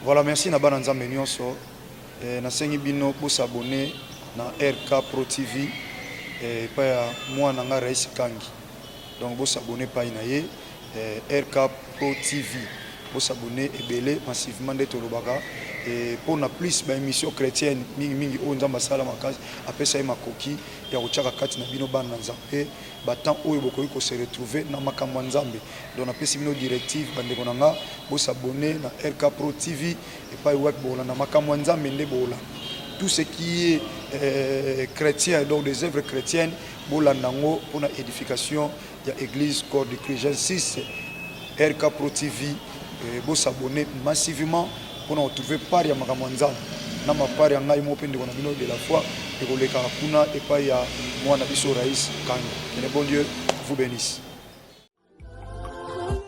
Voilà, merci na bana nzambe nyonso. Nasengi bino pour s'abonner na RK Pro TV et pa ya moi na nga Rais Kangi. Donc vous s'abonner pa inaye RK Pro TV. Vous s'abonner et belé massivement de Tolobaka et pour na plus ba émission chrétienne mingi o nzamba sala makazi apesa e makoki ya kochaka kati na bino bana nzambe batant oyo bokoki ko se retrouver na makambo nzambe. Donc na pesi bino directive bande konanga vous s'abonner na RK Pro TV et pas web bola na makambo nzambe nde bola. Tout ce qui est chrétien, donc des œuvres chrétiennes, pour la édification de l'église Corps de Christ. J'insiste, RK Pro TV, vous s'abonner massivement pour nous retrouver par ya Makamanzam. Nous avons par ya Ngaï Mopende de la foi et pour les Karakuna et pas ya moi Nabiso Raïs Kangi. Que le bon Dieu vous bénisse.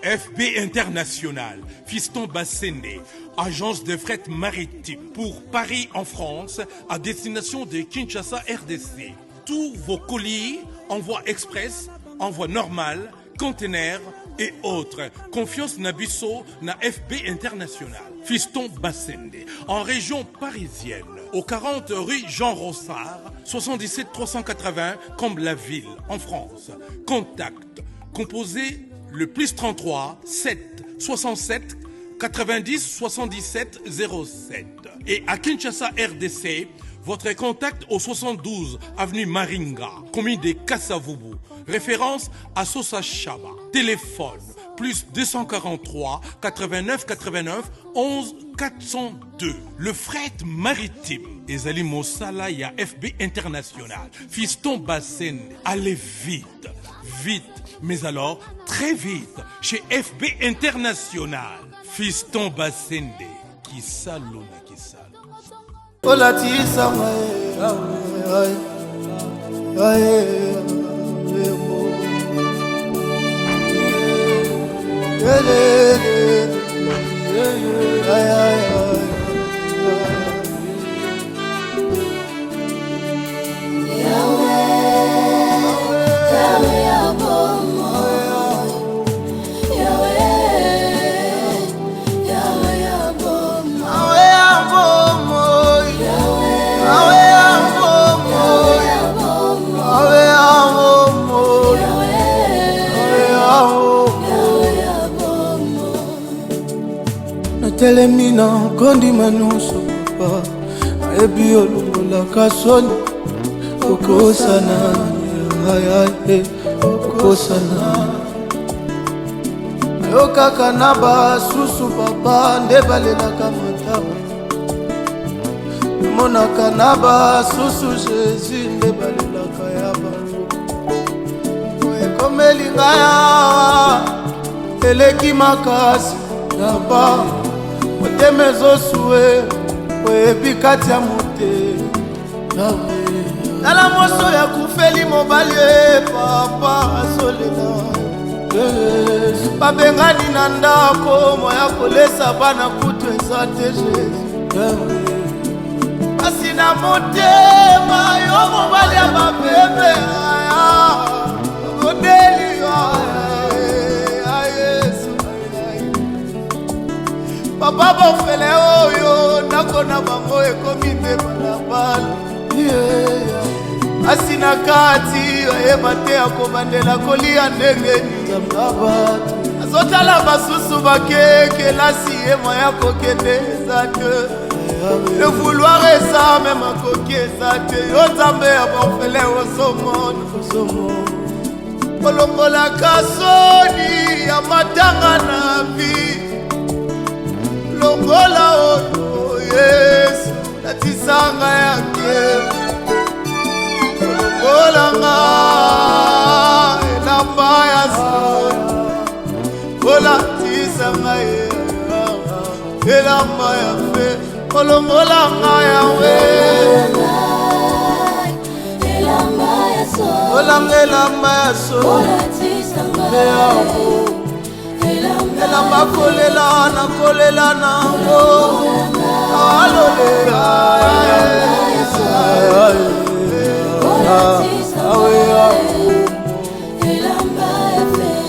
FB International, Fiston Bassende, agence de fret maritime pour Paris en France, à destination de Kinshasa RDC. Tous vos colis, envoi express, envoi normal, conteneurs et autres. Confiance Nabiso na FB International. Fiston Bassende, en région parisienne, au 40 rue Jean Rossard, 77 380 Comble-la-Ville, en France. Contact, composé le plus 33 7 67 90 77 07. Et à Kinshasa RDC, votre contact au 72 avenue Maringa, commune de Kassavubu. Référence à Sosa Chaba. Téléphone plus 243 89 89 11 402. Le fret maritime. Ezali Mosala ya FB International. Fiston Bassende. Allez vite, vite. Mais alors, très vite, chez FB International, Fiston Bassende, qui salue, qui salue. Telemina kondi manuso papa ayebi olongola kasoni okosana ayaye okosana ayo kaka na basusu papa nde balelaka matama monaka na basusu Jésus nde balelaka ya bango ekomeli ngaya eleki makasi yaba Temezosue, webi kati ya mote Nala moso ya kufeli mobali papa asolela Babengani na ndako moya kolesa bana kutu eza te Jésus Asi na motema yo mobali ya bapebe Godeli Papa bofele oyo nakona bango ekomi nde balabala asi na kati oyeba te akobandela kolia ndenge nini azotala basusu bakekelasi ye moya kokende eza te le vouloir eza meme akoki eza te yo nzambe ya bofele ozomona olongolaka soni ya matanga na vi Longola oyo Yesu natisanga yake Longola nga elamba ya soni Ola tisanga ye elamba ya fe Longola nga yawe elamba ya soni Ola elamba ya soni Ola tisanga ye Elamba kolela na kolela nango alolela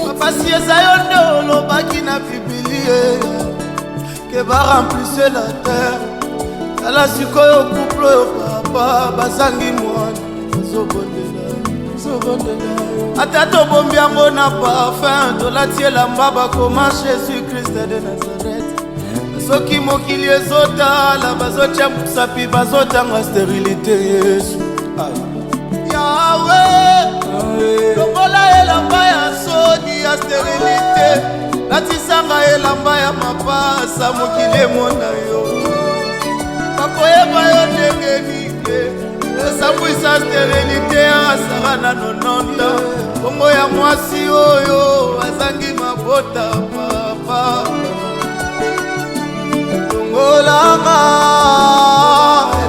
Papa si eza yo nde olobaki na Biblia ke va remplisse la terre. Tala sikoyo couple oyo papa bazangi mwana bazobondela ata tobombi yango na parfum tolati elamba bakoma Jésus Christ de Nazareth. Soki mokili ezotala bazotia mosapi bazotanga sterilité Yesu Yawe lokola elamba ya soni ya sterilité latisanga elamba ya mapasa mokili emona yo bakoyeba yo ndenge nini esambwisa sterilité asara na 90 kombo ya mwasi oyo azangi mabota papa tongolanga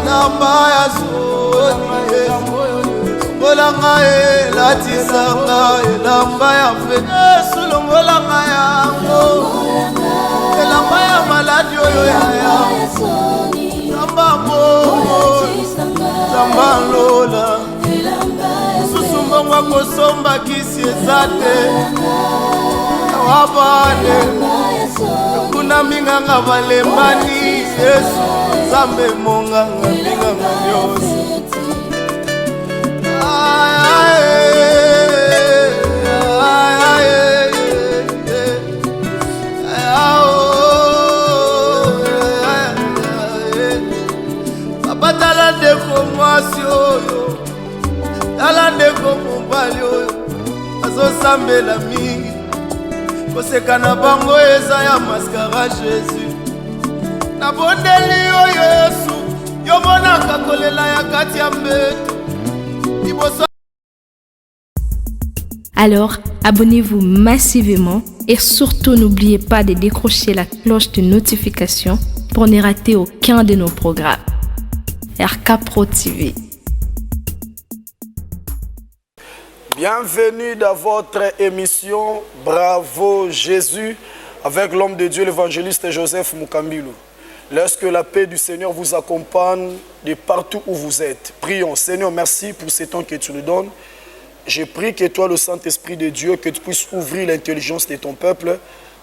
elamba ya soni tongolanga elatisanga elamba ya fenesu longolanga yango elamba ya maladi oyo yaya Zamba momo, zamba lola Susu mbongwa kosomba kisi ezate Awabane Kuna minganga valembani Yesu Zambe monganga minganga nyosi Tala ndeko mwasi oyo Tala ndeko mobali oyo azosambela mingi koseka na bango eza ya maskara Jésus nabondeli yo Yesu yomonaka kolela ya kati ya mbeto liboso. Alors, abonnez-vous massivement et surtout n'oubliez pas de décrocher la cloche de notification pour ne rater aucun de nos programmes. RK Pro TV. Bienvenue dans votre émission Bravo Jésus avec l'homme de Dieu, l'évangéliste Joseph Mukambilou. Lorsque la paix du Seigneur vous accompagne de partout où vous êtes. Prions. Seigneur, merci pour ce temps que tu nous donnes. Je prie que toi, le Saint-Esprit de Dieu, que tu puisses ouvrir l'intelligence de ton peuple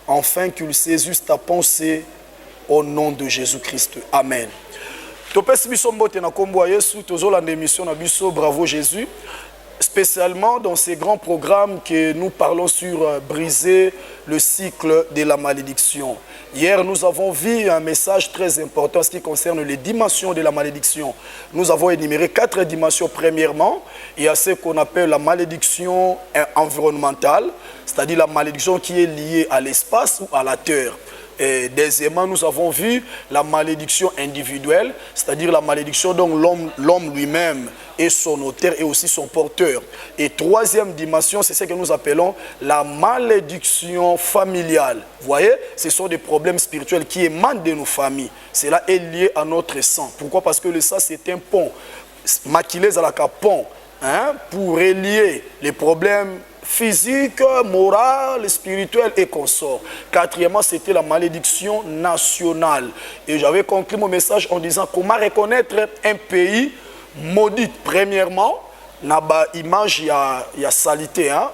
afin qu'il saisisse ta pensée au nom de Jésus-Christ. Amen. Topesi biso mbote na kombo ya Yesu tozolanda émission na biso Bravo Jésus, spécialement dans ces grands programmes que nous parlons sur briser le cycle de la malédiction. Hier, nous avons vu un message très important en ce qui concerne les dimensions de la malédiction. Nous avons énuméré 4 dimensions. Premièrement, il y a ce qu'on appelle la malédiction environnementale, c'est-à-dire la malédiction qui est liée à l'espace ou à la terre. Et deuxièmement, nous avons vu la malédiction individuelle, c'est-à-dire la malédiction dont l'homme lui-même est son auteur et aussi son porteur. Et troisième dimension, c'est ce que nous appelons la malédiction familiale. Vous voyez, ce sont des problèmes spirituels qui émanent de nos familles. Cela est lié à notre sang. Pourquoi? Parce que le sang, c'est un pont. Maquillé à la pont, hein, pour relier les problèmes physique, morale, spirituelle et consort. Quatrièmement, c'était la malédiction nationale. Et j'avais conclu mon message en disant comment reconnaître un pays maudit. Premièrement, na ba image il y a saleté, hein?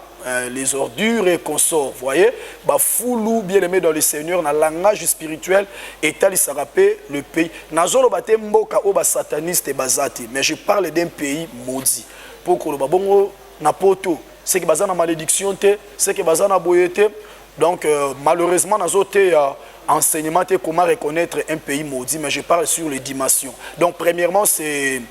Les ordures et consorts. Vous voyez, bah foulou bien aimé dans le Seigneur, dans le langage spirituel, et tel il rappelle le pays. Nazolo bate mboka oba sataniste et bazati, mais je parle d'un pays maudit. Pour que le babongo na poto. C'est que bazan na malédiction te, c'est que bazan na boyete. Donc malheureusement nous avons enseignement comment reconnaître un pays maudit, mais je parle sur les dimensions. Donc premièrement c'est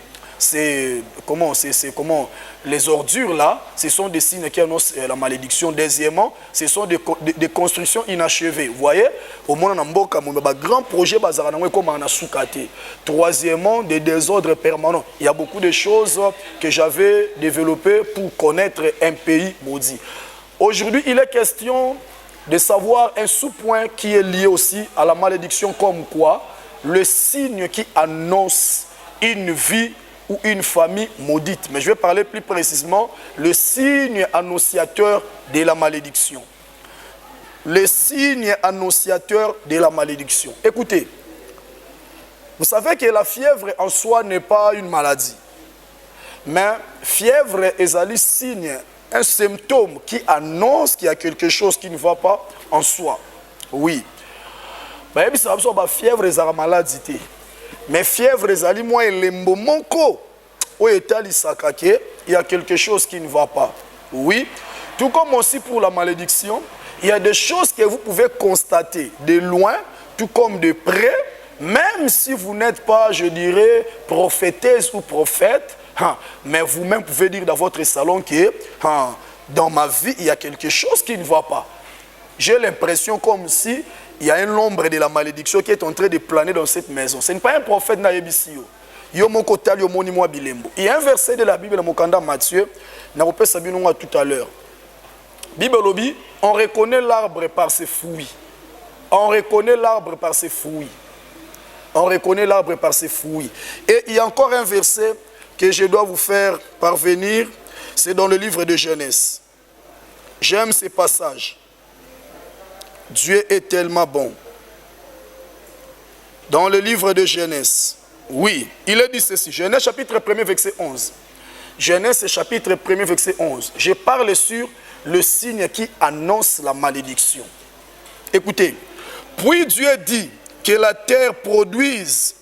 comment les ordures là, ce sont des signes qui annoncent la malédiction. Deuxièmement, ce sont des constructions inachevées. Vous voyez, au monde en Mboka, grand projet bazarana comme en Asukate. Troisièmement, des désordres permanents. Il y a beaucoup de choses que j'avais développées pour connaître un pays maudit. Aujourd'hui, il est question de savoir un sous-point qui est lié aussi à la malédiction, comme quoi le signe qui annonce une vie ou une famille maudite. Mais je vais parler plus précisément le signe annonciateur de la malédiction. Le signe annonciateur de la malédiction. Écoutez, vous savez que la fièvre en soi n'est pas une maladie. Mais fièvre est un signe, un symptôme qui annonce qu'il y a quelque chose qui ne va pas en soi. Oui. bayebi sa biso ba fièvre ezala maladie te. Mais fièvre ezali moi elembo moko o etali sakake, il y a quelque chose qui ne va pas. Oui, tout comme aussi pour la malédiction, il y a des choses que vous pouvez constater de loin, tout comme de près, même si vous n'êtes pas, je dirais, prophétesse ou prophète, mais vous-même pouvez dire dans votre salon que dans ma vie, il y a quelque chose qui ne va pas. J'ai l'impression comme si il y a un ombre de la malédiction qui est en train de planer dans cette maison. Ce n'est pas un prophète naïbisio. Il y a un verset de la Bible dans Mokanda Matthieu, tout à l'heure. Bible lobby, on reconnaît l'arbre par ses fruits. On reconnaît l'arbre par ses fruits. On reconnaît l'arbre par ses fruits. Et il y a encore un verset que je dois vous faire parvenir, c'est dans le livre de Genèse. J'aime ces passages. Dieu est tellement bon. Dans le livre de Genèse, oui, il est dit ceci. Genèse chapitre 1er verset 11. Genèse chapitre 1er verset 11. Je parle sur le signe qui annonce la malédiction. Écoutez. Puis Dieu dit que la terre produise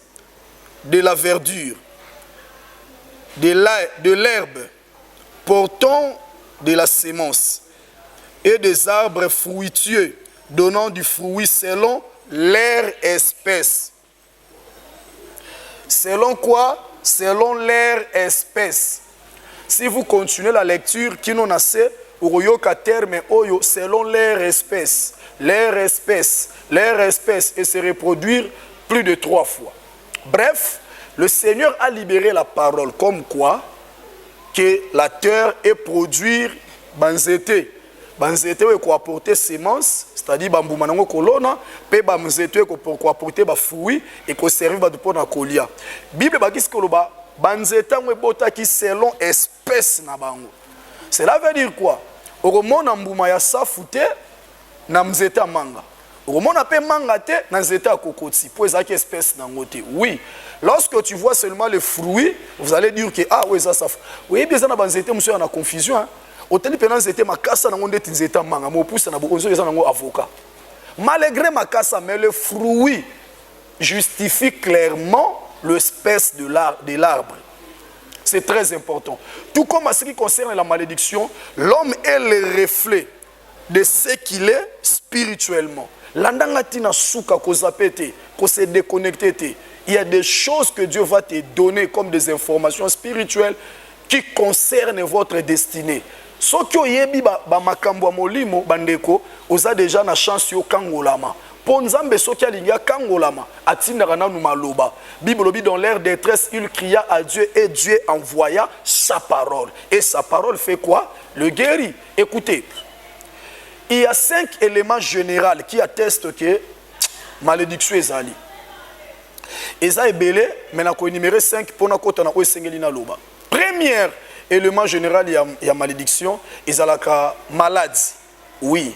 de la verdure, de l'herbe, portant de la sémence, et des arbres fruitieux, donnant du fruit selon leur espèce. Selon quoi? Selon leur espèce. Si vous continuez la lecture, qui n'en a assez, selon leur espèce, et se reproduire plus de 3 fois. Bref, le Seigneur a libéré la parole comme quoi que la terre est produire banzete. Banzete est apporter sémence, c'est-à-dire bamboumanango kolona, pe banzete est apporter ba fruits et ko servir ba pour na kolia. Bible ba kiskoloba banzete ngwe bota ki selon espèce na bango. Cela veut dire quoi? Okomona mbuma ya safute na mzete manga. Okomona pe manga te na nzete ya kokoti. Po ezaki espèce na ngote. Oui. Lorsque tu vois seulement les fruits, vous allez dire que ah oui ça saf. Oui bien ça na banzete monsieur en a confusion hein. Oteli pe na nzete makasa na ngonde nzete manga mo pousse na bokonzo eza nango avocat. Malgré makasa mais le fruit justifie clairement l'espèce de l'arbre. C'est très important. Tout comme en ce qui concerne la malédiction, l'homme est le reflet de ce qu'il est spirituellement. L'andangatina souka ko zapete, ko se déconnecter. Il y a des choses que Dieu va te donner comme des informations spirituelles qui concernent votre destinée. Ce qui yebi ba makambo molimo bandeko, oza déjà na chance yo kangolama. Ponzambe soki alinga kangolama atindaka nanu maloba. Bible dit dans l'air détresse, il cria à Dieu et Dieu envoya sa parole. Et sa parole fait quoi? Le guérit. Écoutez, il y a 5 éléments généraux qui attestent que malédiction est ali. Eza ebele, mais na ko numéro 5 pour na kota na o sengeli na loba. Premier élément général il y a malédiction, ezalaka maladie. Oui.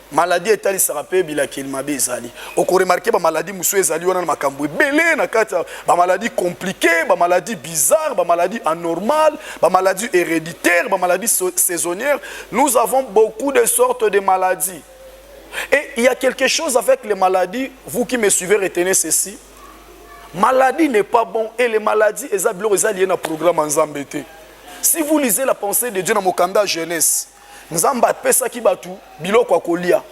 Maladie est allée s'arraper bilakil mabe ezali. Oko remarquer ba maladie musu ezali wana na makambo ebele na kata ba maladie compliquée, ba maladie bizarre, ba maladie anormale, ba maladie héréditaire, ba maladie saisonnière. Nous avons beaucoup de sortes de maladies. Et il y a quelque chose avec les maladies, vous qui me suivez retenez ceci. Maladie n'est pas bon et les maladies ezabilo ezali na programme Nzambe te. Si vous lisez la pensée de Dieu dans Mokanda Genèse, Nzamba pesa ki batu biloko akolia.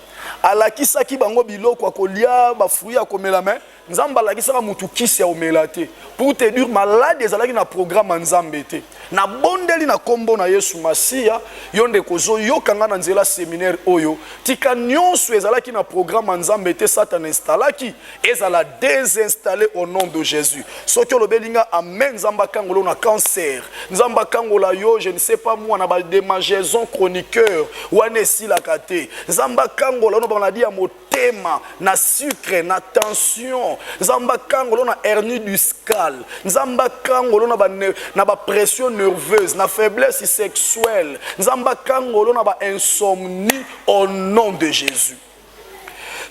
Alakisa ki bango biloko akolia ba fruits akomela mais Nzamba alakisa mutu kisi ya omelate. Pour te dire malade ezalaki na programme Nzambe te. Na bondeli na kombo na Yesu Masia yonde kozo yokanga na nzela séminaire oyo tika nyonso ezalaki na programme Nzambe te Satan installaki ezala désinstallé au nom de Jésus. Soki olobelinga amen Nzamba kangolo na cancer. Nzamba kangola yo je ne sais pas moi na ba démangeaison chroniqueur wana sila kate. Nzamba kangola no ba maladie ya motema na sucre na tension. Nzamba kangolo na hernie discale. Nzamba kangolo na ba pression nerveuse, na faiblesse sexuelle. Nzamba kangolo na ba insomnie au nom de Jésus.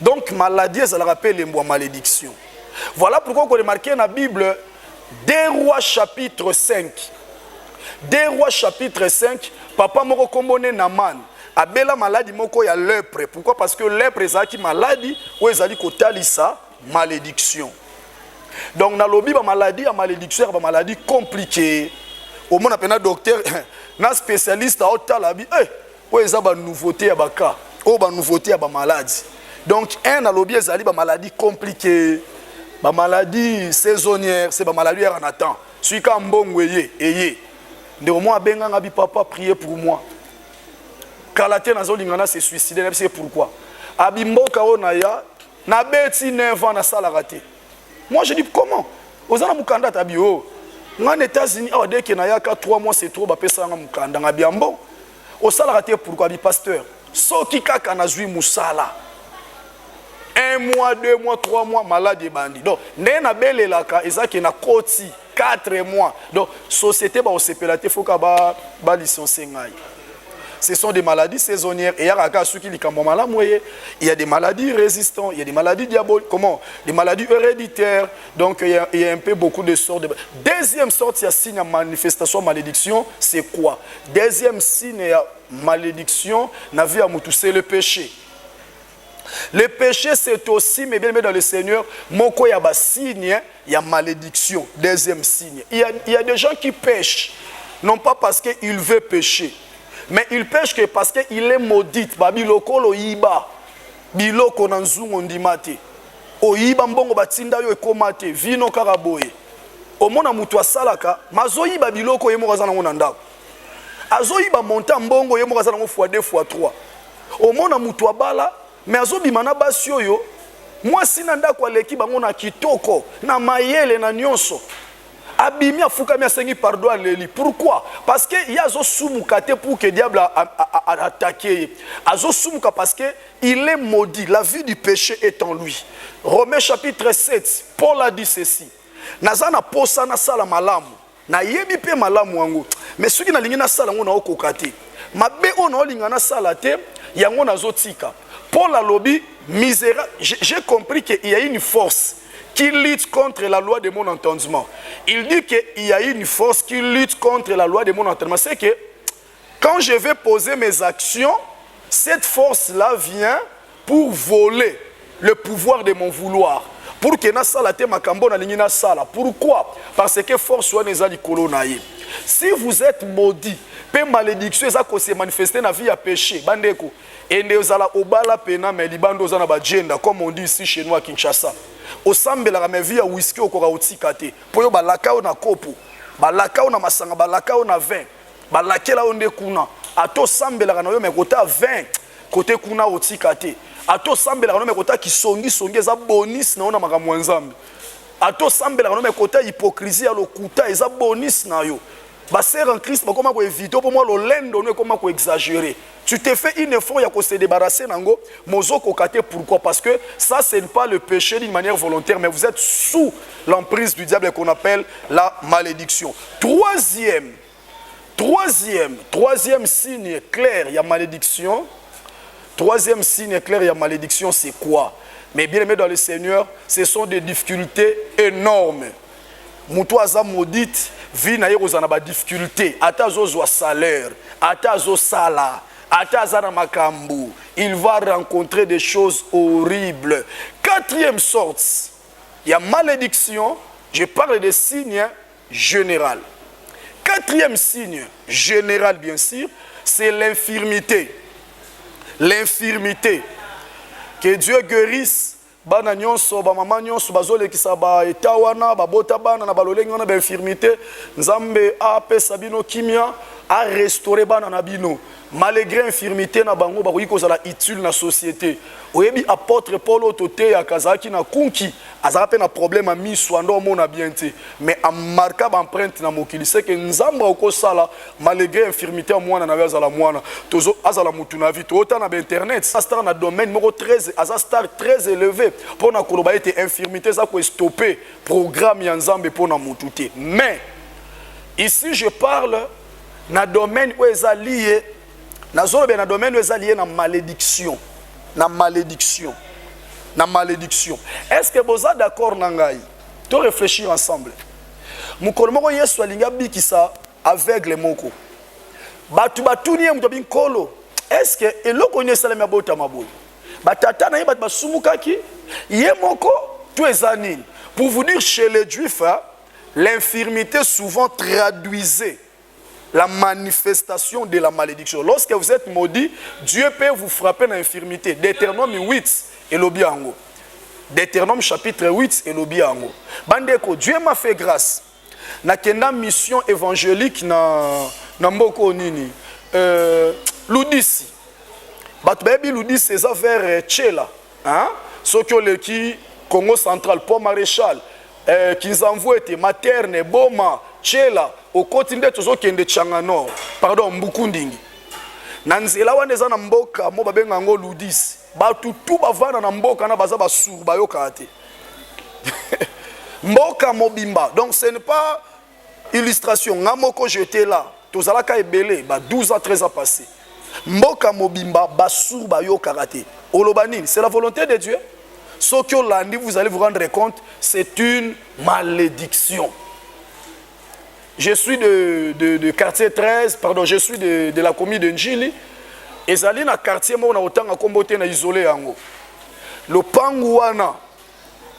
Donc maladie ça le rappelle les mots malédiction. Voilà pourquoi on remarque dans la Bible 2 Rois chapitre 5. 2 Rois chapitre 5, papa moko kombone Naman. Abela maladie moko ya lèpre. Pourquoi? Parce que lèpre ezaki maladie ou ezali kotalisa malédiction. Donc dans lobby maladie, malédiction, maladie compliquée. Au moins on a un docteur, un spécialiste à haute talabi, où est-ce que nouveauté à baka, ou ba nouveauté à ba maladie. Donc un lobby ezali ba maladie compliquée, ba maladie saisonnière, c'est ba maladie en attend. Celui qui a mbongweye eye. De moi benga ngabi papa prier pour moi. Kalaté nazo lingana se suicider, c'est pourquoi. Abimboka onaya na beti 9 ans na sala raté. Moi je dis comment? Ozana mukanda tabio. Nga aux États-Unis dès que na yaka 3 mois c'est trop ba pesa nga mukanda ngabi ambo. Au sala raté pourquoi bi pasteur? Soki kaka na zui musala. 1 mois, 2 mois, 3 mois malade et bandit. Donc nena belelaka ezaki na koti 4 mois. Donc société ba osepelate faut ka ba licencier ngai. Ce sont des maladies saisonnières. Et il y a des maladies résistantes, il y a des maladies diaboliques, comment? Des maladies héréditaires. Donc il y a un peu beaucoup de sortes. Deuxième sorte, il y a signe de manifestation, malédiction, c'est quoi? Deuxième signe de malédiction, c'est le péché. Le péché, c'est aussi, mais bien dans le Seigneur, il y a un signe, il y a malédiction. Deuxième signe. Il y a des gens qui pêchent, non pas parce qu'ils veulent pécher. Mais il pêche que parce qu'il est maudit. Biloko lo yiba. Biloko nanzungo ndimate. O yiba mbongo batinda yo ekomate. Vino karaboye. Omona mutu asalaka. Mazo yiba biloko yemo kazana ngona ndako. Azo yiba monta mbongo yemo kazana ngo fois 2 fois 3. Omona mutu abala. Mais azo bimana basi yo. Moi sina ndako aleki bango na kitoko. Na mayele na nyonso. Abimi afukami asengi pardon à Léli. Pourquoi? Parce que il y a zo soumukate pour que le diable a attaqué. Azo soumuka parce que il est maudit. La vie du péché est en lui. Romains chapitre 7. Paul a dit ceci. Nazana posa na sala malamu. Na yebi pe malamu wangu. Mais ceux qui na lingi na sala ngo na okokate. Mabe ono linga na sala te yango nazo tika. Paul a lobby misérable. J'ai compris qu'il y a une force qui lutte contre la loi de mon entendement. Il dit qu'il y a une force qui lutte contre la loi de mon entendement. C'est que quand je vais poser mes actions, cette force-là vient pour voler le pouvoir de mon vouloir. Pour que na sala te makambo na lingi na sala. Pourquoi? Parce que force soit nezali kolonaye. Si vous êtes maudit, pe malédiction ça ko se manifester na vie à péché, bandeko. Et nezala obala pena mais libando za na ba agenda comme on dit ici chez nous à Kinshasa. Osambela la vie à whisky au koraotikate. Poyo balakao na kopo, balakao na masanga, balakao na vin, balakela onde kuna. Ato sambela na yo me kota 20 côté kuna otikate. Ato sambela na me kota kisongi songi za bonus na ona makamwa nzambe. Ato sambela na me kota hypocrisie à lokuta eza bonus na yo. Baser en Christ, comment éviter pour moi le lendo ne comment exagérer. Tu te fais une effort ya ko se débarrasser nango mozoko kate pourquoi? Parce que ça c'est pas le péché d'une manière volontaire mais vous êtes sous l'emprise du diable qu'on appelle la malédiction. Troisième signe clair, il y a malédiction. Troisième signe clair, il y a malédiction, c'est quoi? Mais bien aimé dans le Seigneur, ce sont des difficultés énormes. Moutou aza maudite, vie na yeko zana ba difficulté, ata zo zo salaire, ata zo sala, ata zana makambu, il va rencontrer des choses horribles. Quatrième sorte, il y a malédiction, je parle des signes généraux. Quatrième signe général bien sûr, c'est l'infirmité. L'infirmité. Que Dieu guérisse bana nyonso ba mama nyonso bazolekisa ba etawana ba bota bana na balolengi na ba infirmité nzambe a pesa bino kimia a restaurer bana na bino malgré infirmité na bango ba ko kozala utile na société. Oyebi apôtre Paul otote ya kazaki na kunki azaka pe na problème a miso ando mona bien te mais a marka ba empreinte na mokili c'est que nzamba okosala malgré infirmité mwana na azala mwana tozo azala mutu na vie to na ba internet ça star na domaine numéro 13 aza star très élevé pour na koloba ete infirmité ça ko stopper programme ya nzambe pour na mutu te. Mais ici je parle na domaine où eza lié na zolo be na domaine où eza lié na malédiction. Na malédiction. Na malédiction. Est-ce que vous êtes d'accord nangai? To réfléchir ensemble. Mukolo moko Yesu alinga bikisa aveugle moko. Batu batuni muto binkolo. Est-ce que eloko ni salama bota maboy? Batata na yeba basumukaki ye moko Tout est anine. Pour vous dire, chez les Juifs, hein, l'infirmité souvent traduisait la manifestation de la malédiction. Lorsque vous êtes maudit, Dieu peut vous frapper dans l'infirmité. Deutéronome 8 et l'obiango. Deutéronome chapitre 8 et l'obiango. Bandeko, Dieu m'a fait grâce. Na kenda mission évangélique na mboko nini. Ludisi. Batbebi Ludisi c'est vers Tchela. Hein? Ce qui Congo central, Pont Maréchal, Kinzamvu était Materne, Boma, Tchela, au continent de Kende Tchangano, pardon, Mbukundingi. Nanzela waneza na mboka mo babenga ngo Ludisi. Batu tu bavana na mboka na baza basuru bayoka ate. Mboka mobimba. Donc ce n'est pas illustration. Ngamoko j'étais là. Tozalaka ebele, ba 12 ans 13 ans passés. Mboka mobimba basuru bayoka ate. Olobanine, c'est la volonté de Dieu. Ce que lundi, vous allez vous rendre compte, c'est une malédiction. Je suis de quartier 13, pardon, je suis de la commune de Njili. Et zali na quartier, moi, on a autant à comboter na isolé yango. Le pangouana,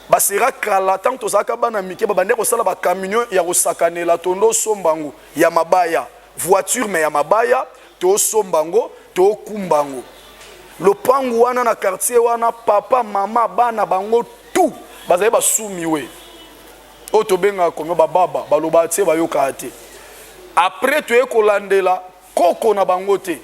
basera kala, tant que zaka bana mike, babande ko sala ba camion ya ko sakane la tondo sombango, ya mabaya, voiture mais ya mabaya, to sombango, to kumbango. Le pangu wana na quartier wana papa mama bana bango tout bazaye basumiwe oto benga komo baba baloba tie bayoka te après tu es kolandela koko na bangote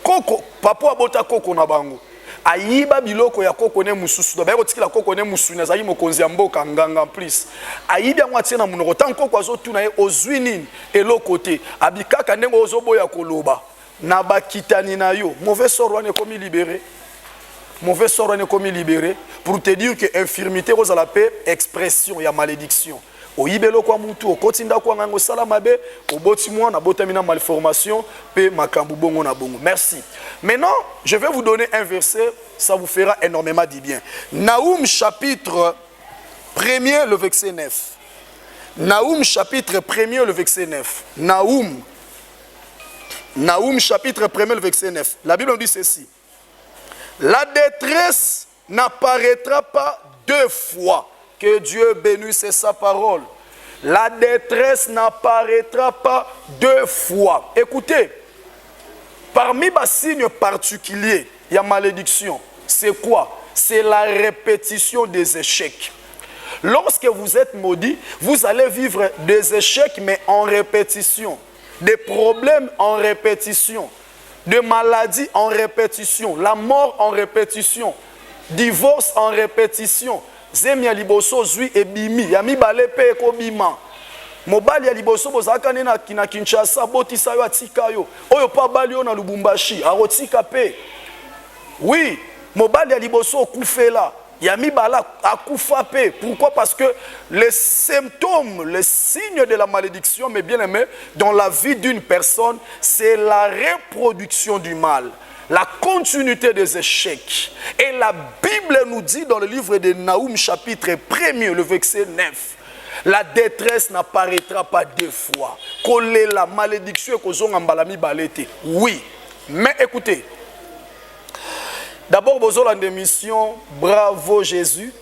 koko papa abota koko na bango ayiba biloko ya koko ne mususu ba kotikila koko ne musu na zali mokonzi ya mboka nganga plus ayibi yango atie na munoko tant koko azotuna ye ozwi nini eloko te abikaka ndengo ozoboya koloba na bakitani na yo mauvais sort wana komi libéré pour te dire que infirmité aux la paix expression ya malédiction oyibelo kwa mutu okotinda kwa ngango sala mabe oboti mwa na botamina malformation pe makambu bongo na bongo. Merci. Maintenant, je vais vous donner un verset, ça vous fera énormément du bien. Naoum chapitre 1er le verset 9. Naoum chapitre 1er le verset 9. Naoum chapitre 1er le verset 9. La Bible dit ceci. La détresse n'apparaîtra pas deux fois. Que Dieu bénisse sa parole. La détresse n'apparaîtra pas deux fois. Écoutez, parmi les signes particuliers, il y a malédiction. C'est quoi? C'est la répétition des échecs. Lorsque vous êtes maudit, vous allez vivre des échecs, mais en répétition. Des problèmes en répétition. Des maladies en répétition. La mort en répétition. Divorce en répétition. Zemi ya liboso zui ebimi ya mibale pe ekobima mobali ya liboso bozaka ne na Kinshasa botisa yo atika yo oyo pa bali yo na Lubumbashi arotika pe. Oui, mobali ya liboso okufela ya mibala akufa pe. Pourquoi? Parce que les symptômes, les signes de la malédiction, mes bien-aimés, dans la vie d'une personne, c'est la reproduction du mal. La continuité des échecs. Et la Bible nous dit dans le livre de Naoum chapitre 1er, le verset 9, la détresse n'apparaîtra pas deux fois. Coller la malédiction et qu'on a mbalami balete. Oui, mais écoutez, d'abord, vous avez une mission, bravo Jésus,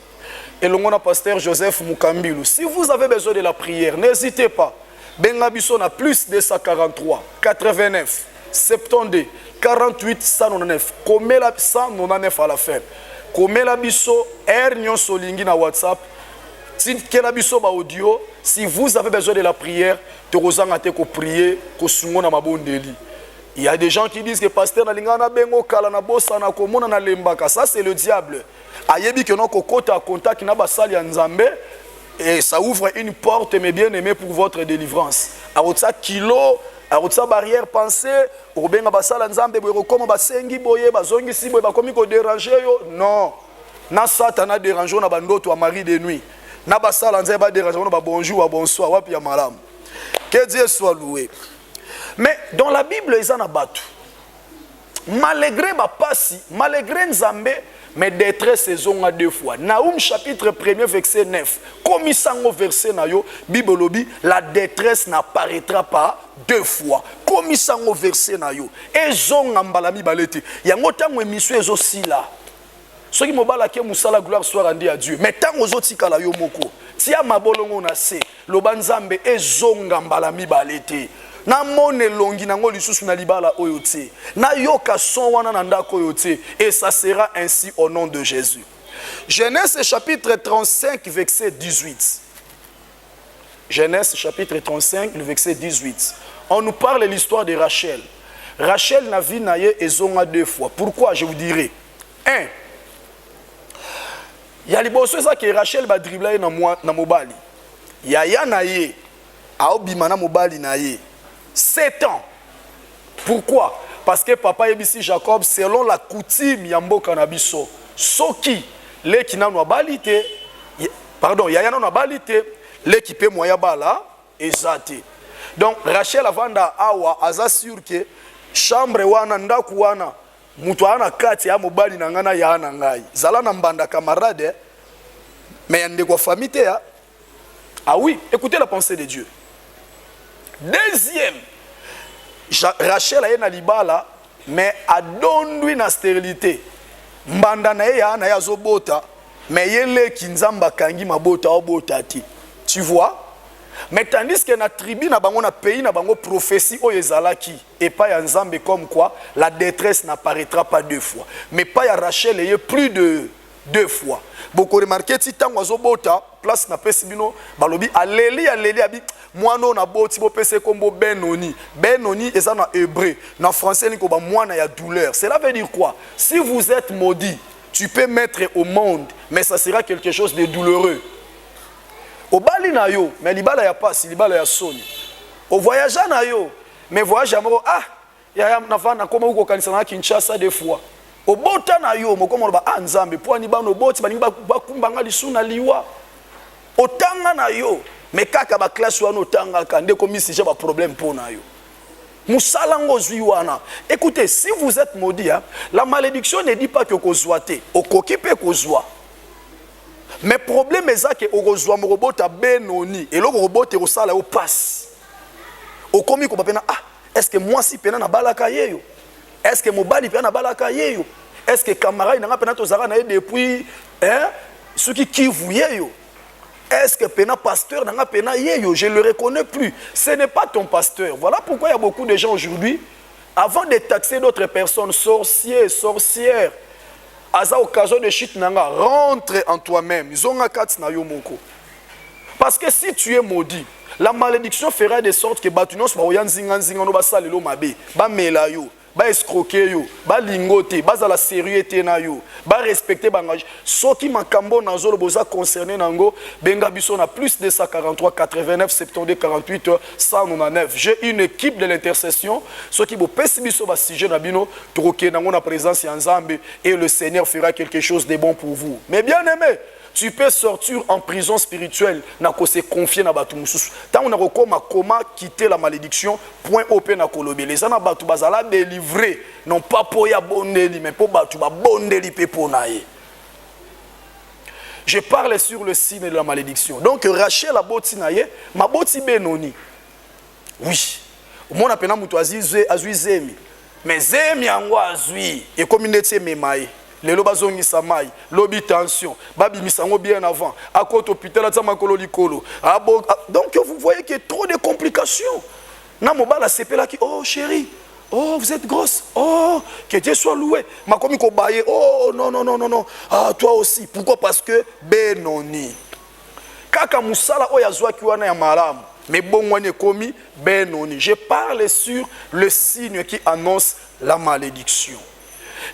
et le monde pasteur Joseph Mukambilou. Si vous avez besoin de la prière, n'hésitez pas. Bengabiso a plus de 143, 89, 72, 48, 199. Comme la 199 à la fin. Comme la biso, Nyon Solingi na WhatsApp. Si biso ba audio, si vous avez besoin de la prière, te rozangate ko prier, ko sungo na mabondeli. Il y a des gens qui disent que pasteur na lingana bengo kala na bossa na komona na lembaka. Ça c'est le diable. Ayebi que non kokota a contact na basali ya Nzambe et ça ouvre une porte mes bien-aimés pour votre délivrance. Arotsa kilo, arotsa barrière pensée, obenga basala Nzambe boye koma basengi boye bazongi si boye bakomi ko déranger yo. Non. Na satana déranger na bandoto à mari de nuit. Na basala Nzambe ba déranger na ba bonjour ou bonsoir wapi ya malamu. Que Dieu soit loué. Mais dans la Bible, ils en abattent. Malgré ma passi, malgré Nzambe, mais détresse saison à deux fois. Naoum chapitre 1er verset 9. Comme il s'en verset nayo, Bible lobi, la détresse n'apparaîtra pas deux fois. Comme il s'en verset nayo. Et zon ambalami balete. Yango tango émission aussi là. soki mobala ke musala gloire soit rendue à Dieu mais tant ozotika la yo moko tia mabolongo na se loba nzambe ezonga mbala mibale te na mone longi nango lisusu na libala oyo te na yoka son wana na ndako oyo te et ça sera ainsi au nom de Jésus. Genèse chapitre 35 verset 18. Genèse chapitre 35 le verset 18. On nous parle de l'histoire de Rachel. Rachel n'a vu naye ezonga 2 fois. Pourquoi je vous dirai? 1. Il y a les bosses que Rachel va dribbler na mobali. Yaya naye aobima na mobali naye 7 ans. Pourquoi? Parce que papa yebisi Jacob selon la coutume ya mboka na biso soki le kina no balite pardon yaya no balite le qui peut moya bala ezate. Donc Rachel avanda awa aza sûr que chambre wana ndaku wana mutu ana kati ya mobali na ngana ya na ngai zala na mbanda camarade mais yande kwa famille te ya. Ah oui, écoutez la pensée de Dieu. Deuxième, Rachel a na libala mais adondwi na stérilité. Mbanda na ya na ya zobota mais yele kinzamba kangi mabota obota ti. Tu vois? Mais tandis que na tribu na bango na pays na bango prophétie o ezalaki et pas ya nzambe comme quoi la détresse n'apparaîtra pas 2 fois. Mais pas ya Rachel et plus de 2 fois. Beaucoup remarqué ti tango azobota place na pesibino balobi aleli abi mwana na boti bo pese kombo Benoni. Benoni eza na hébreu, na français ni ko ba mwana ya douleur. Cela veut dire quoi? Si vous êtes maudit, tu peux mettre au monde mais ça sera quelque chose de douloureux. Au bali na yo, mais libala ya passe, libala ya soni. Au voyage na yo, mais voyage amoro ya na vana koma uko kanisa na Kinshasa 2 fois. Au bota na yo, moko mo ba nzambe po ani ba no boti ba ninga ba kumbanga lisuna liwa. Otanga na yo, mais kaka ba classe wana otanga ka ndeko misije ba problème po na yo. Musalango zui wana. Écoutez, si vous êtes maudit, la malédiction ne dit pas que kozwate, okokipe kozwa. Mais problème est que ozwa mo robot a Benoni et le robot te osala au passe. Au komi ko pena est-ce que moi si pena na balaka yeyo? Est-ce que mobali pena na balaka yeyo? Est-ce que camarade na pena to zara na depuis ce qui yeyo? Est-ce que pena pasteur na pena yeyo? Je le reconnais plus. Ce n'est pas ton pasteur. Voilà pourquoi il y a beaucoup de gens aujourd'hui avant de taxer d'autres personnes sorciers, sorcières. Aza occasion de chute nanga, rentre en toi-même. Parce que si tu es maudit, la malédiction fera de sorte que batunos ba oyanzinga nzinga no basalelo mabe, ba melayo, ba escroquer yo, ba lingote, ba za la sérieuté na yo, ba respecter bangage. Soki makambo na zolo boza concerné nango, benga biso na plus de 143 89 72 48 199. J'ai une équipe de l'intercession, soki bo pesi biso ba sujet na bino, troquer nango na présence ya Nzambe et le Seigneur fera quelque chose de bon pour vous. Mais bien aimé, tu peux sortir en prison spirituelle, n'a ko se confier na batu mususu. Tant on a comment quitter la malédiction, point open na kolobe. Les ana batu bazala délivré, non pas pour ya bondeli, mais pour batu ba bondeli pe ponaye. Je parle sur le signe de la malédiction. Donc Rachel a boti naye, ma boti Benoni. Oui. Mon appena mutu azui zemi. Mais zemi yango azui et comme nete memaye. Les lobazongi samai, lobby tension, babi misango bien avant, à côté hôpital, à Tamakolo Likolo. Donc vous voyez qu'il y a trop de complications. Namobala c'est là qui, oh chérie, oh vous êtes grosse, oh que Dieu soit loué. Ma komi ko baye, oh non non non non non, ah toi aussi. Pourquoi? Parce que Benoni. Kaka musala o yazwa kiwana ya malamu. Mais bon wane komi Benoni. Je parle sur le signe qui annonce la malédiction.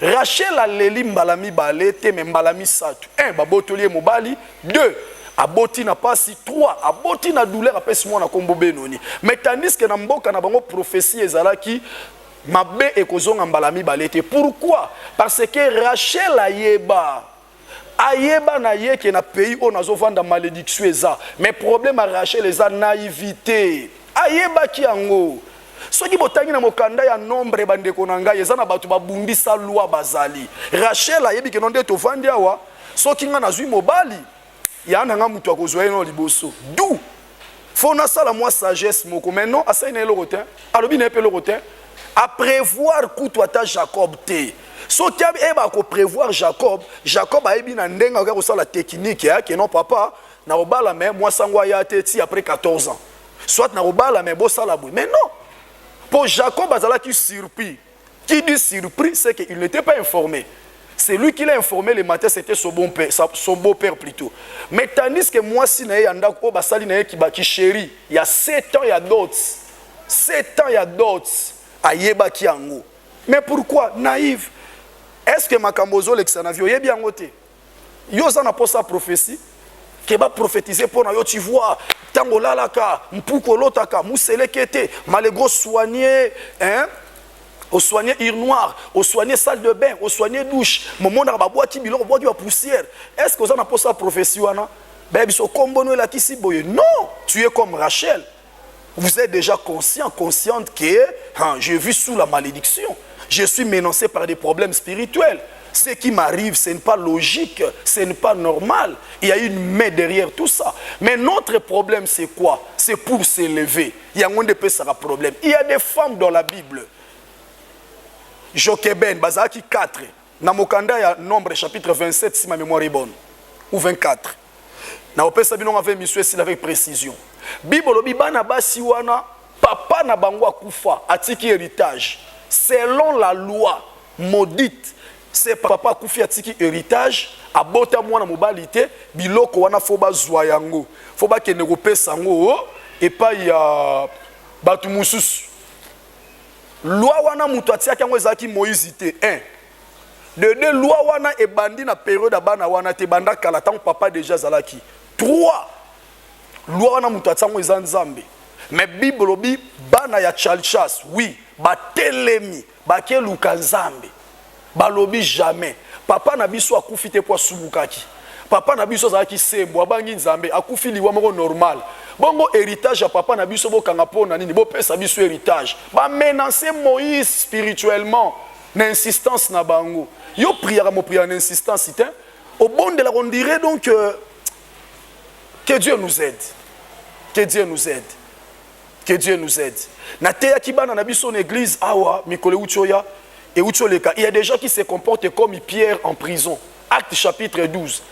Rachel a leli mbalami balete mais mbalami satu. 1 babotoli mobali, 2 aboti na pasi, 3 aboti na douleur apesi mwana kombo Benoni. Mais tandis que na mboka na bango prophétie ezalaki mabe ekozonga mbalami balete. Pourquoi? Parce que Rachel ayeba na yeke na pays on azovanda malédiction eza. Mais problème à Rachel eza naïveté. Ayeba ki yango. Soki botangi na mokanda ya nombre bandeko na ngai eza na batu babundisa loi bazali. Rachel ayebi ke nonde to vandi awa soki nga nazwi mobali ya nanga mutu akozwa eno liboso. D'où faut na sala moi sagesse moko maintenant asai na elokotin alobi na epelo kotin à prévoir kutu ata Jacob te. So qui a prévoir Jacob a eu na ndenga ka la technique ya que non papa na obala mais moi sangwa ya teti après 14 ans. Soit na obala mais bo sala boui. Mais non. Pour Jacob azala qui surpris. Qui dit surpris c'est qu'il n'était pas informé. C'est lui qui l'a informé le matin, c'était son beau-père plutôt. Mais tandis que moi si na yanda ko basali na ki chéri, il y a 7 ans il y a d'autres. 7 ans il y a d'autres ayeba ki yango. Mais pourquoi naïf? Est-ce que Makambozo l'exanavio est bien noté? Yosa n'a pas sa prophétie qui va prophétiser pour nous. Tu vois, tangola laka, mpuko lotaka, musele kete, malego soigner, hein? Au soigner ir noir, au soigner salle de bain, au soigner douche, moment na bois qui biloko bois de la poussière. Est-ce que ça n'a pas sa prophétie wana? Ben biso kombono la kisi boye. Non, tu es comme Rachel. Vous êtes déjà consciente que je vis sous la malédiction. Je suis menacé par des problèmes spirituels. Ce qui m'arrive, ce n'est pas logique, ce n'est pas normal. Il y a une main derrière tout ça. Mais notre problème, c'est quoi? C'est pour s'élever. Il y a un problème. Il y a des femmes dans la Bible. Jocheben, Bazaki 4. Namokanda, il y a nombre chapitre 27, si ma mémoire est bonne. Ou 24. Naopesa bino avec monsieur avec précision. Bible bibana basiwana papa na bangwa kufa atiki héritage. Selon la loi maudite, c'est papa kufi atiki héritage, abota mwana mobalite, biloko wana foba zwa yango. Foba kende kopesa ngo et pas ya batu mususu. Loi wana mutu atiaki yango ezaki Moïse te 1. De 2 loi wana ebandi na période abana wana te banda kala tant papa déjà zalaki. 3. Loi wana mutu atiaki yango eza nzambe. Mais Bible obi bana ya chalchas, oui, batelemi, bake luka nzambe. Balobi jamais. Papa na biso akufi te po subukaki. Papa na biso zalaki sembo abangi nzambe akufi liwa moko normal. Bongo héritage ya papa na biso bokanga pona nini bo pesa biso héritage. Ba menacer Moïse spirituellement na insistance na bango. Yo prière mo prière na insistance ité. Au bon de la on dirait donc que Dieu nous aide. Que Dieu nous aide. Que Dieu nous aide. Na teya kibana na biso l'église awa mikole uchoya et ucholeka. Il y a des gens qui se comportent comme Pierre en prison. Acte chapitre 12.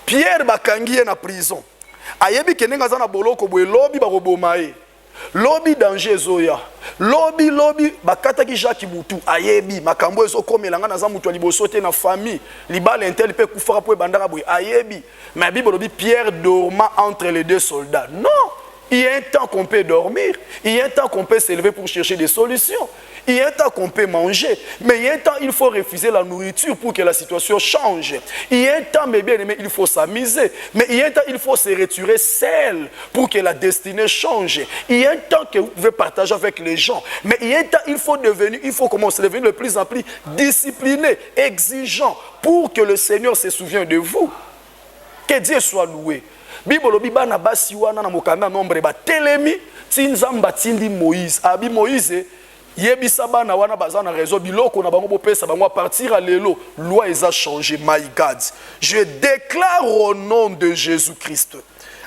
Pierre bakangi na prison. Ayebi kenenga za na boloko boye lobi bakobomae. Lobi danger zoya. Lobi bakata ki Jacques Boutou. Ayebi makambo ezo komelanga na za mutu liboso te na famille. Libala intel pe kufara po bandara boye. Ayebi. Mais Bible lobi Pierre dormant entre les deux soldats. Non. Il y a un temps qu'on peut dormir, il y a un temps qu'on peut s'élever pour chercher des solutions, il y a un temps qu'on peut manger, mais il y a un temps il faut refuser la nourriture pour que la situation change. Il y a un temps, mes bien-aimés, il faut s'amuser, mais il y a un temps il faut se retirer seul pour que la destinée change. Il y a un temps que vous pouvez partager avec les gens, mais il y a un temps il faut commencer à devenir de plus en plus discipliné, exigeant, pour que le Seigneur se souvienne de vous. Que Dieu soit loué. Bible bibana basi wana na mokanda nombre ba telemi tinzamba tindi Moïse abi Moïse yebisa bana wana bazana réseau biloko na bango bopesa bango à partir à lelo loi a changé. My God, je déclare au nom de Jésus-Christ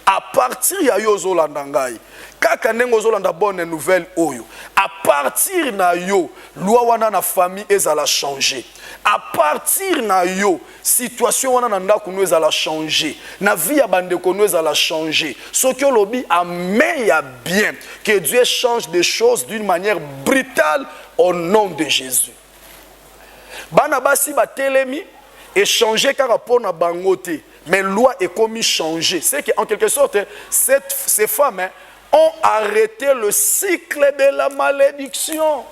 à partir ya yo zolanda ngai kaka nengo zolanda bonne nouvelle oyo à partir na yo loi wana na famille ezala changer. À partir na yo situation wana na ndako no ezala changer. Na vie ya bandeko no ezala changer. Soki olobi amen ya bien que Dieu change des choses d'une manière brutale au nom de Jésus. Bana basi ba telemi et changer car rapport na bangote. Mais loi est commis changer. C'est qu'en quelque sorte, ces femmes ont arrêté le cycle de la malédiction.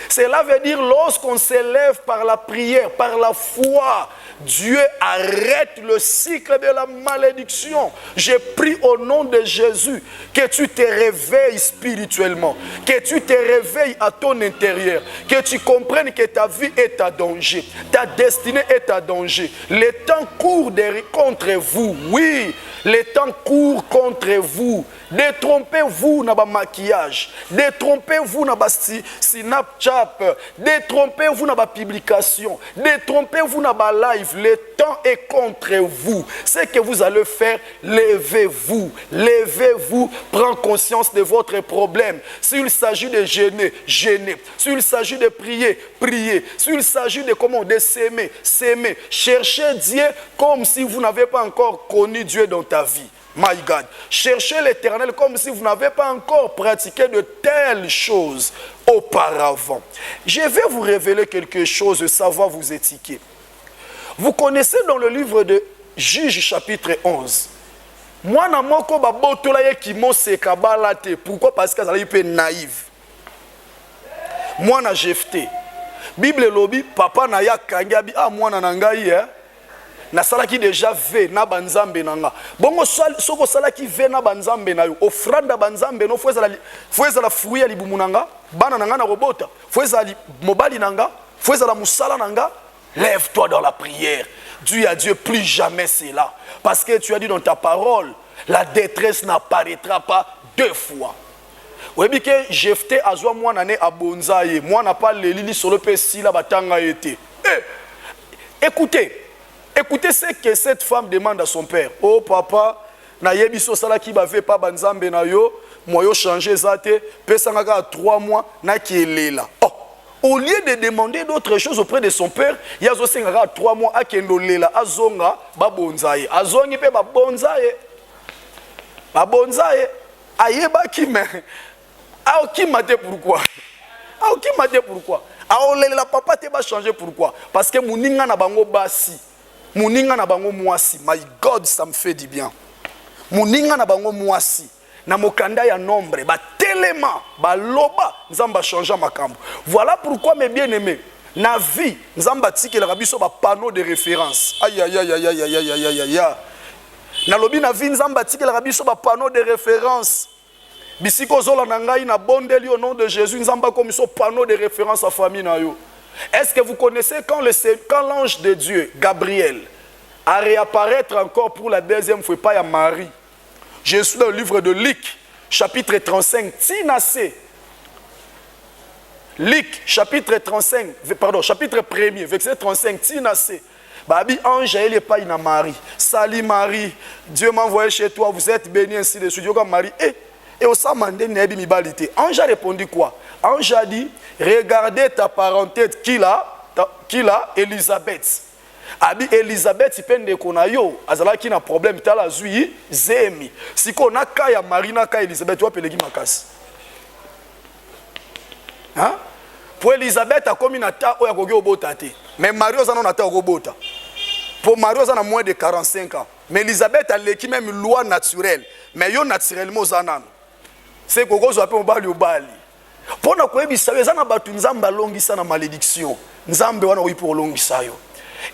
Cela veut dire lorsqu'on s'élève par la prière, par la foi, Dieu arrête le cycle de la malédiction. Je prie au nom de Jésus que tu te réveilles spirituellement, que tu te réveilles à ton intérieur, que tu comprennes que ta vie est à danger, ta destinée est à danger. Le temps court contre vous, oui, le temps court contre vous. Détrompez-vous dans le maquillage, détrompez-vous dans le Snapchat. WhatsApp, détrompez-vous dans ma publication, détrompez-vous dans ma live. Le temps est contre vous. Ce que vous allez faire, levez-vous. Levez-vous, prends conscience de votre problème. S'il s'agit de jeûner, jeûnez. S'il s'agit de prier, priez. S'il s'agit de comment, de s'aimer, s'aimer. Cherchez Dieu comme si vous n'avez pas encore connu Dieu dans ta vie. My God, cherchez l'Éternel comme si vous n'avez pas encore pratiqué de telles choses auparavant. Je vais vous révéler quelque chose, ça va vous étiquer. Vous connaissez dans le livre de Juges chapitre 11. Moi, na moko ba botola ye ki mo seka balate. Pourquoi? Parce qu'elle est naïve. Moi na Jephté. Bible lobi papa na ya kangabi ah moi na ngai hein. Na salaki déjà ve na banzambe nanga. Bongo soko salaki ve na banzambe na yo. Ofranda banzambe no fueza la fruit ya libumu nanga. Bana nanga na robota. Fueza li mobali nanga. Fueza la musala nanga. Lève-toi dans la prière. Dis à Dieu plus jamais cela. Parce que tu as dit dans ta parole, la détresse n'apparaîtra pas deux fois. Oui, bien que Jephté azwa moi nané abonzaye. Moi n'a pas les lili sur le pessi la batanga été. Écoutez. Écoutez ce que cette femme demande à son père. Oh papa, na yebiso sala ki bave pa banzambe na yo, moi yo changer zate, pesanga 3 mois na kielela. Oh, au lieu de demander d'autres choses auprès de son père, yazo senga 3 mois akendo lela azonga ba bonzaye. Azongi pe ba bonzaye. Ba bonzaye ayeba ki me. Ah ki mate pourquoi? Ah ki mate pourquoi? Ah lela papa te ba changer pourquoi? Parce que muninga na bango basi. Muninga na bango mwasi. My God, ça me fait du bien. Muninga na bango mwasi. Na mokanda ya nombre. Ba telema. Ba loba. Nzamba changer makambo. Voilà pourquoi mes bien-aimés. Na vie. Nzamba tiki la rabiso ba panneau de référence. Aïe aïe aïe aïe aïe aïe aïe aïe aïe aïe. Na lobi na vie. Nzamba tiki la rabiso ba panneau de référence. Bisiko zola na ngai na bondeli au nom de Jésus. Nzamba comme so panneau de référence à famille na yo. Est-ce que vous connaissez quand l'ange de Dieu, Gabriel, a réapparaître encore pour la deuxième fois, pas à Marie? Je suis dans le livre de Luc, chapitre 35, Tinasé. Luc, chapitre 35, pardon, chapitre 1er, verset 35, Tinasé. Babi, ange, il n'est pas à Marie. Salut Marie, Dieu m'a envoyé chez toi, vous êtes bénie ainsi de suite. Dieu comme Marie, et au samandé nebi mibalite. Ange a répondu quoi? Ange a dit, regardez ta parenté qui l'a Elisabeth. Abi Elisabeth ipende kona yo, azala ki na problème tala zui zemi. Si kona kaya Marina kaya Elisabeth wa pelegi makasi. Hein? Pour Elisabeth a komi na ta oya kogi obota te. Mais Mario zana na ta obota. Pour Mario zana moins de 45 ans. Mais Elisabeth a l'équipe même loi naturelle. Mais yo naturellement zanano. C'est que vous appelez obali obali. Pour na koyebisa ezana batu nzamba longisa na malédiction. Nzambe wana oyi pour longisa yo.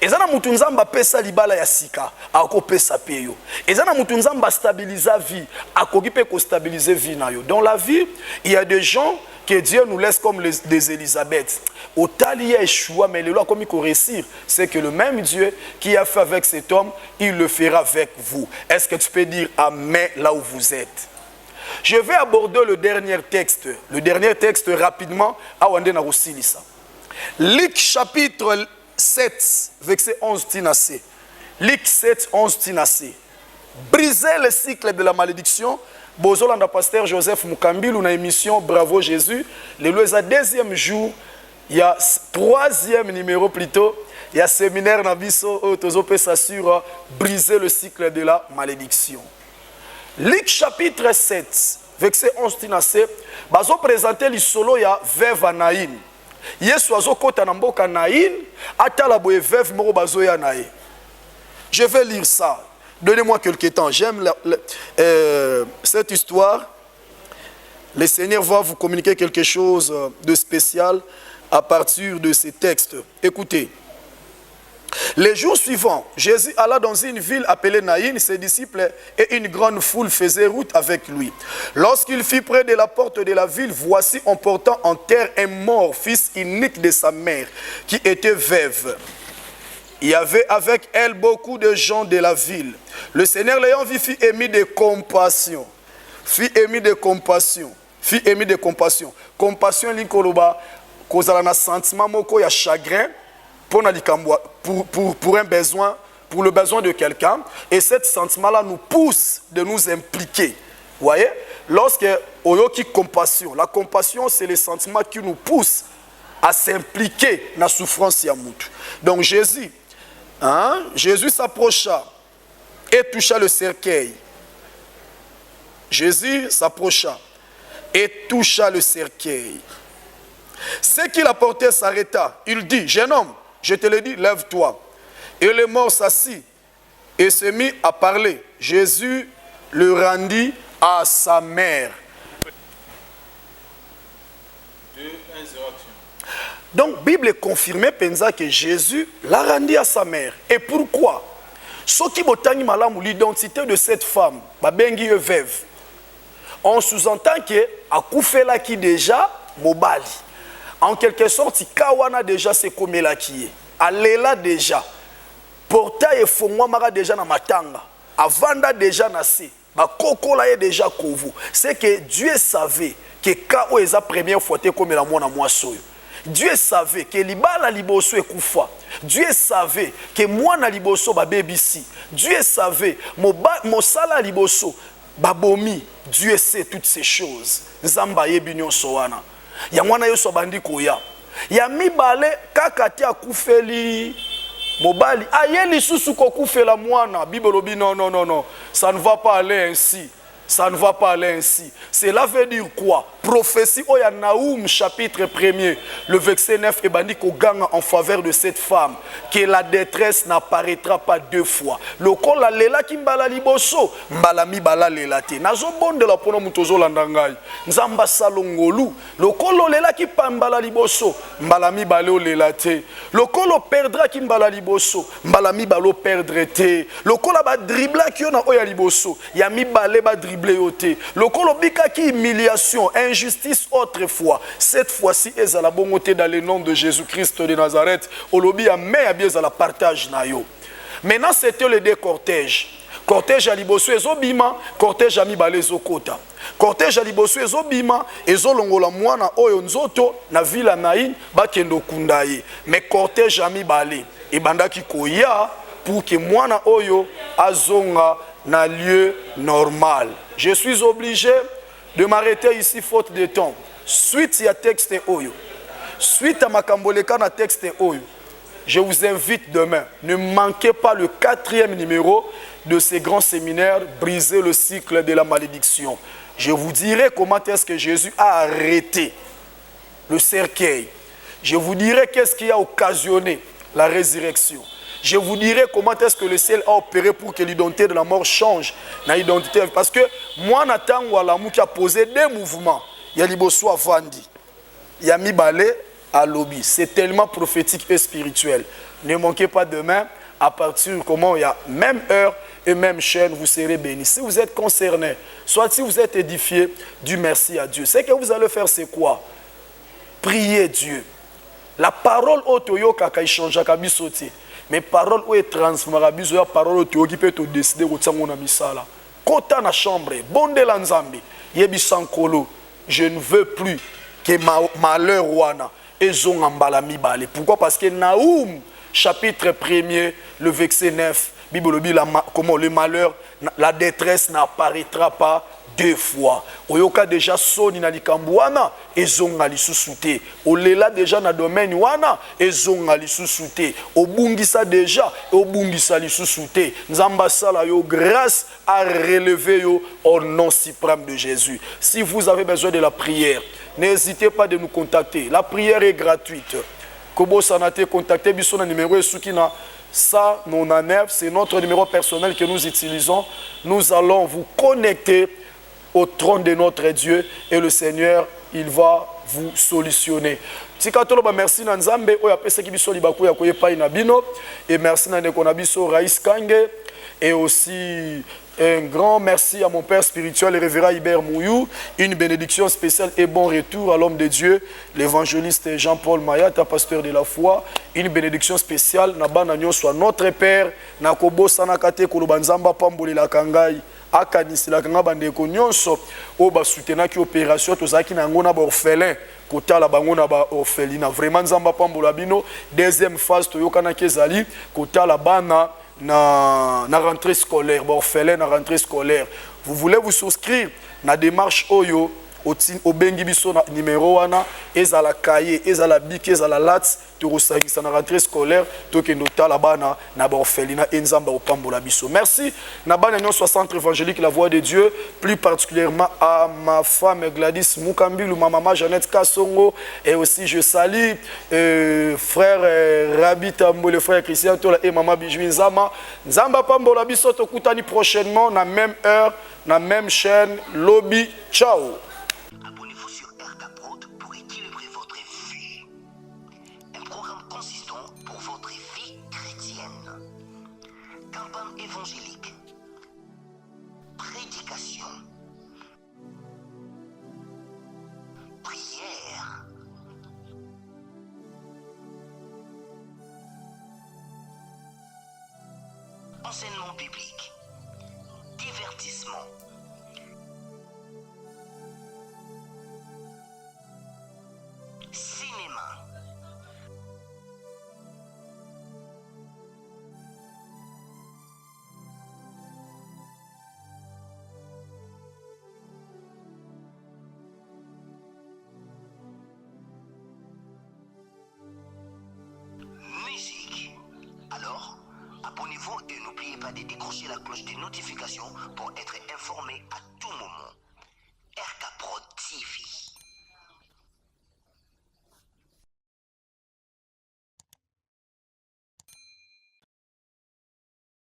Ezana mutu nzamba pesa libala ya sika ako pesa peyo. Ezana mutu nzamba stabiliser vie akoki pe ko stabiliser vie na yo. Dans la vie, il y a des gens que Dieu nous laisse comme des Élisabeth. Au tali a échoué, mais le loi comme il faut réussir, c'est que le même Dieu qui a fait avec cet homme, il le fera avec vous. Est-ce que tu peux dire amen là où vous êtes? Je vais aborder le dernier texte rapidement. Luc chapitre 7, verset 11 tinacé. Luc 7, 11 tinacé. Briser le cycle de la malédiction. Bozolanda pasteur Joseph Mukambilu na émission Bravo Jésus. Le deuxième jour, il y a troisième numéro plutôt. Il y a séminaire Nabiso Otozopesa sur briser le cycle de la malédiction. Luc chapitre 7, verset 11 tinacé. Bazo présenter l'isolo ya veuve Naïn. Yesu azo kota na mboka Naïn, atala boye veuve moko bazo ya naï. Je vais lire ça. Donnez-moi quelques temps. J'aime cette histoire. Le Seigneur va vous communiquer quelque chose de spécial à partir de ces textes. Écoutez. Les jours suivants, Jésus alla dans une ville appelée Naïn, ses disciples et une grande foule faisaient route avec lui. Lorsqu'il fut près de la porte de la ville, voici en portant en terre un mort, fils unique de sa mère, qui était veuve. Il y avait avec elle beaucoup de gens de la ville. Le Seigneur l'ayant vu fit émis de compassion. Fit émis de compassion. Compassion, l'ikoloba. kozala na sentiment moko ya chagrin pour un besoin, pour le besoin de quelqu'un, et ce sentiment-là nous pousse de nous impliquer. Vous voyez, lorsque oyoki compassion, la compassion c'est le sentiment qui nous pousse à s'impliquer dans la souffrance ya mutu. Donc Jésus s'approcha et toucha le cercueil. Jésus s'approcha et toucha le cercueil. Ce qui la portait s'arrêta. Il dit, jeune homme, je te le dis, lève-toi. Et le mort s'assit et se mit à parler. Jésus le rendit à sa mère. Donc, la Bible confirmait que Jésus l'a rendu à sa mère. Et pourquoi? Ce qui botani malam l'identité de cette femme, babengi veuve. On sous-entend que Akoufela qui déjà mobali. En quelque sorte, Kawana déjà c'est comme la qui est. Alela déjà. Portail et fongwa mara déjà na matanga. Avanda déjà nasi. Bakokola est déjà kovu. C'est que Dieu savait que quand est la première fois comme la mona moissoyo. Dieu savait que libala liboso ekufa. Dieu savait que moi na liboso ba bebisi. Dieu savait mo sala liboso babomi. Dieu sait toutes ces choses. Nzamba yebinyo sowana. Ya mwana yoso bandi koya. Ya mibale kakati akufeli mobali ayeli susu kokufela mwana. Bibolobi non. Ça ne va pas aller ainsi. Ça ne va pas aller ainsi. Cela veut dire quoi? Prophétie Oya Naoum, chapitre 1er, le verset 9, et bandi Koganga en faveur de cette femme, que la détresse n'apparaîtra pas deux fois. Le kol la lela ki mbala liboso, mbala mi bala lela te. Nazo bonde la pono mutozo landangai. Nzamba salongolu. Le kol lela ki pa mbala liboso, mbala mi balo lela te. Le kol perdra ki mbala liboso, mbala mi balo perdre te. Le kol ba dribla ki na oya liboso, ya mi bale ba dribla. Le kolobika qui humiliation, injustice autrefois. Cette fois-ci, ils ont la bonté dans le nom de Jésus-Christ de Nazareth. Olobi a mais a bien la partage na yo. Maintenant, c'était le deux cortèges. Cortège à liboso ezobima, cortège à mibale zokota. Cortège à liboso ezobima, ezolongola mwana oyo nzoto na villa naïn bakendo kundaye. Mais cortège à mibale et bandaki koya pour que mwana oyo azonga na lieu normal. Je suis obligé de m'arrêter ici faute de temps. Suite à texte oyo. Suite à ma kamboleka na texte oyo. Je vous invite demain. Ne manquez pas le 4e numéro de ces grands séminaires, briser le cycle de la malédiction. Je vous dirai comment est-ce que Jésus a arrêté le cercueil. Je vous dirai qu'est-ce qui a occasionné la résurrection. Je vous dirai comment est-ce que le ciel a opéré pour que l'identité de la mort change. L'identité, parce que moi, Nathan Walamou qui a posé des mouvements. Il y a Liboso à Vandi. Il y a Mibale à Lobby. C'est tellement prophétique et spirituel. Ne manquez pas demain, à partir de comment il y a même heure et même chaîne, vous serez bénis. Si vous êtes concerné, soit si vous êtes édifié, du merci à Dieu. Ce que vous allez faire, c'est quoi? Priez Dieu. La parole autoyo kaka change kabisoti. Mais parole où est transformée, la parole qui peut te décider de faire na misala. Kota na chambre, bonde la nzambe, yebi sankolo, je ne veux plus que malheur wana ezonga mbala mibale. Pourquoi? Parce que Naoum, chapitre 1er, le verset 9, Bible dit comment le malheur, la détresse n'apparaîtra pas deux fois. Oyoka déjà soni na likambu wana ezonga lisusu te. Olela déjà na domaine wana ezonga lisusu te. Obungisa déjà obungisa lisusu te. Nzamba sala yo grâce à relever yo au nom suprême de Jésus. Si vous avez besoin de la prière, n'hésitez pas de nous contacter. La prière est gratuite. Kobo sanate contacter biso na numéro suki na 199, c'est notre numéro personnel que nous utilisons. Nous allons vous connecter au trône de notre Dieu et le Seigneur, il va vous solutionner. Merci na Nzambe oya pesa ki biso libaku ya koyepa ina bino et merci na ndeko na biso Raïs Kange et aussi un grand merci à mon père spirituel, le révérend Hubert Mouyou. Une bénédiction spéciale et bon retour à l'homme de Dieu, l'évangéliste Jean-Paul Mayata, pasteur de la foi. Une bénédiction spéciale soit notre père Nakobo Sanakate Kolobanzamba Pambole la Kangai. Akanisila kanga bandeko nyonso o ba soutenaki opération tozaki na ngona ba orphelin kotala bango na ba orphelinat. Vraiment nzamba pambola bino. Deuxième phase toyokana kezali kotala bana na rentrée scolaire, ba orphelin na rentrée scolaire. Vous voulez vous souscrire na démarche oyo au bengi biso na numéro wana ezala cahier ezala bic ezala lats torosangisa na rentrée scolaire tokendo tala bana na ba orphelinat enzamba opambola biso. Merci na bana nyon 60 évangélique la voix de Dieu, plus particulièrement à ma femme Gladys Mukambilu, ma maman Jeannette Kassongo, et aussi je salue frère Rabi Tambo, le frère Christian Tola et maman Bijou Nzama. Nzamba pambola biso tokutani prochainement na même heure na même chaîne. Lobby, ciao. Abonnez-vous sur RK Prod pour équilibrer votre vie. Un programme consistant pour votre vie chrétienne. Campagne évangélique. Prédication. Prière. Enseignement biblique. Divertissement. Cinéma. Musique. Alors, abonnez-vous et n'oubliez pas de décrocher la cloche des notifications pour être informé à tout moment. RK Prod TV.